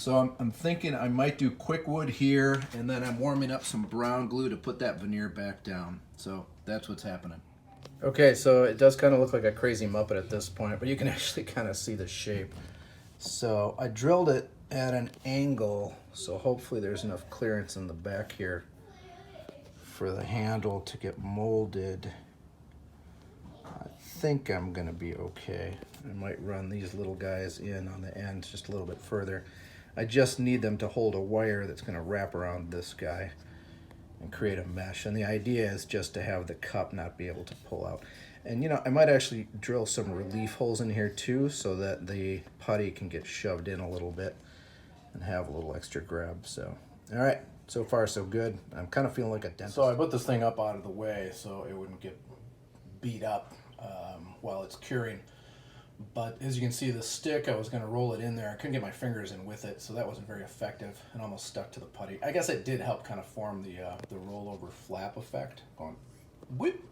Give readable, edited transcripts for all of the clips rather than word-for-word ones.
So I'm thinking I might do Quikwood here, and then I'm warming up some brown glue to put that veneer back down. So that's what's happening. Okay, so it does kind of look like a crazy Muppet at this point, but you can actually kind of see the shape. So I drilled it at an angle, so hopefully there's enough clearance in the back here for the handle to get molded. I think I'm gonna be okay. I might run these little guys in on the ends just a little bit further. I just need them to hold a wire that's gonna wrap around this guy and create a mesh. And the idea is just to have the cup not be able to pull out. And you know, I might actually drill some relief holes in here too so that the putty can get shoved in a little bit and have a little extra grab. So, all right, so far so good. I'm kind of feeling like a dentist. So I put this thing up out of the way so it wouldn't get beat up while it's curing. But as you can see, the stick, I was going to roll it in there. I couldn't get my fingers in with it, so that wasn't very effective and almost stuck to the putty. I guess it did help kind of form the rollover flap effect. Going whip.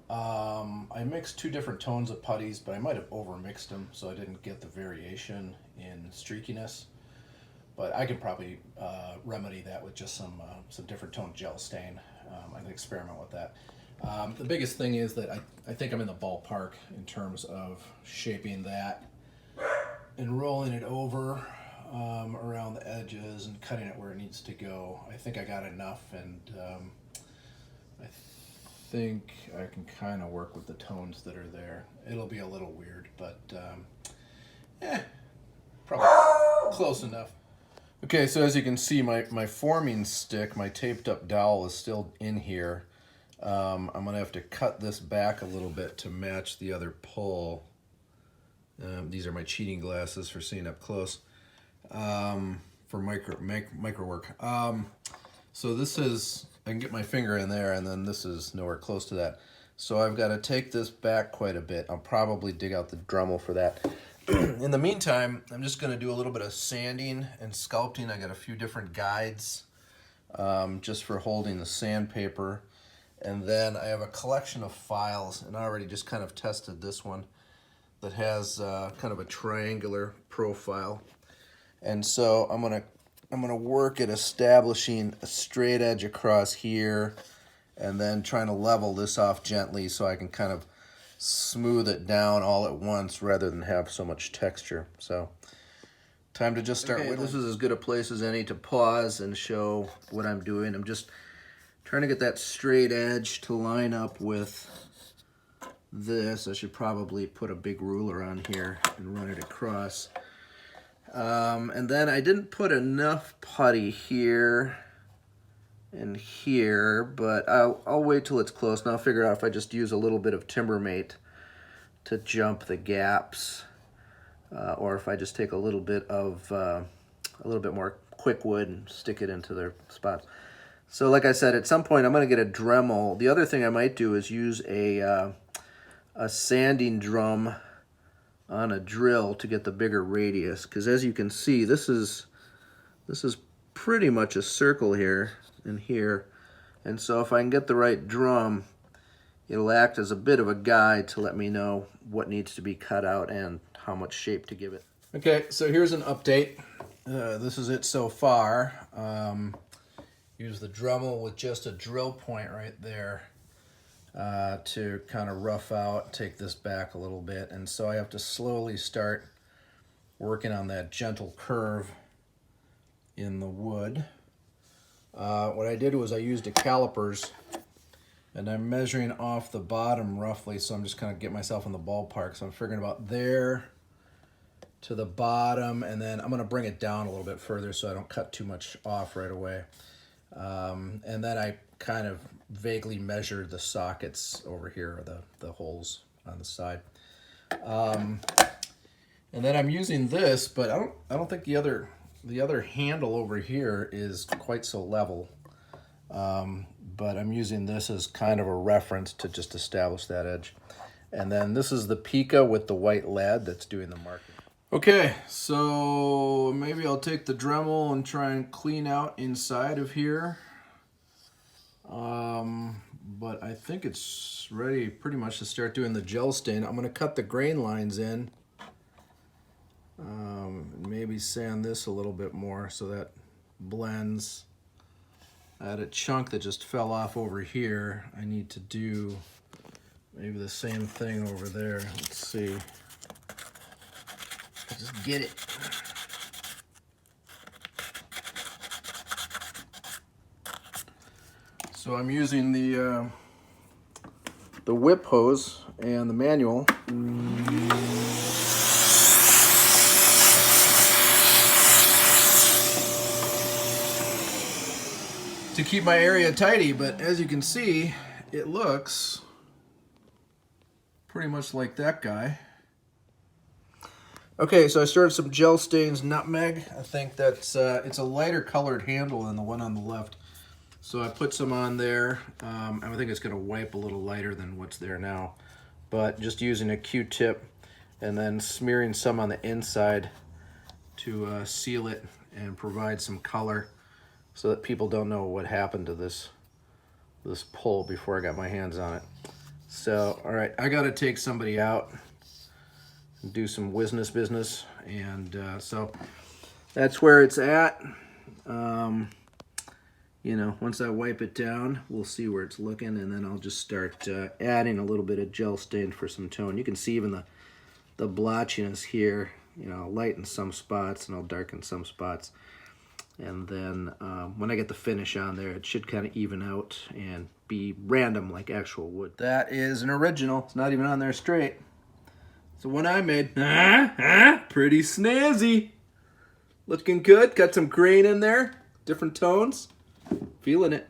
I mixed two different tones of putties, but I might have overmixed them, so I didn't get the variation in streakiness. But I can probably remedy that with just some different tone gel stain. I can experiment with that. The biggest thing is that I think I'm in the ballpark in terms of shaping that and rolling it over around the edges and cutting it where it needs to go. I think I got enough, and I think I can kind of work with the tones that are there. It'll be a little weird, but probably close enough. Okay, so as you can see, my forming stick, my taped up dowel is still in here. I'm going to have to cut this back a little bit to match the other pull. These are my cheating glasses for seeing up close for micro work. So this is, I can get my finger in there, and then this is nowhere close to that. So I've got to take this back quite a bit. I'll probably dig out the Dremel for that. In the meantime, I'm just going to do a little bit of sanding and sculpting. I got a few different guides just for holding the sandpaper. And then I have a collection of files, and I already just kind of tested this one that has kind of a triangular profile. And so I'm gonna work at establishing a straight edge across here, and then trying to level this off gently so I can kind of smooth it down all at once rather than have so much texture. So time to just start with. This is as good a place as any to pause and show what I'm doing. I'm just trying to get that straight edge to line up with this. I should probably put a big ruler on here and run it across. And then I didn't put enough putty here and here, but I'll wait till it's close, and I'll figure out if I just use a little bit of Timbermate to jump the gaps, or if I just take a little bit more Quikwood and stick it into their spots. So like I said, at some point I'm going to get a Dremel. The other thing I might do is use a sanding drum on a drill to get the bigger radius, because as you can see, this is pretty much a circle here and here. And so if I can get the right drum, it'll act as a bit of a guide to let me know what needs to be cut out and how much shape to give it. Okay, so here's an update. This is it so far. Use the Dremel with just a drill point right there to kind of rough out, take this back a little bit. And so I have to slowly start working on that gentle curve in the wood. What I did was I used a calipers, and I'm measuring off the bottom roughly, so I'm just kind of getting myself in the ballpark. So I'm figuring about there to the bottom, and then I'm going to bring it down a little bit further so I don't cut too much off right away. And then I kind of vaguely measured the sockets over here, or the holes on the side. And then I'm using this, but I don't think the other handle over here is quite so level. But I'm using this as kind of a reference to just establish that edge. And then this is the Pika with the white lead that's doing the marking. Okay, so maybe I'll take the Dremel and try and clean out inside of here. But I think it's ready pretty much to start doing the gel stain. I'm going to cut the grain lines in Maybe sand this a little bit more so that blends. I had a chunk that just fell off over here. I need to do maybe the same thing over there. Let's see. Just get it. So I'm using the whip hose and the manual. To keep my area tidy, but as you can see, it looks pretty much like that guy. Okay, so I started some gel stains nutmeg. I think that's it's a lighter colored handle than the one on the left. So I put some on there. I think it's gonna wipe a little lighter than what's there now. But just using a Q-tip and then smearing some on the inside to seal it and provide some color, so that people don't know what happened to this pole before I got my hands on it. So, all right, I gotta take somebody out and do some business, and so that's where it's at. You know, once I wipe it down, we'll see where it's looking, and then I'll just start adding a little bit of gel stain for some tone. You can see even the blotchiness here. You know, I'll lighten some spots and I'll darken some spots. And then when I get the finish on there, it should kind of even out and be random like actual wood. That is an original. It's not even on there straight. It's the one I made. Pretty snazzy. Looking good. Got some grain in there. Different tones. Feeling it.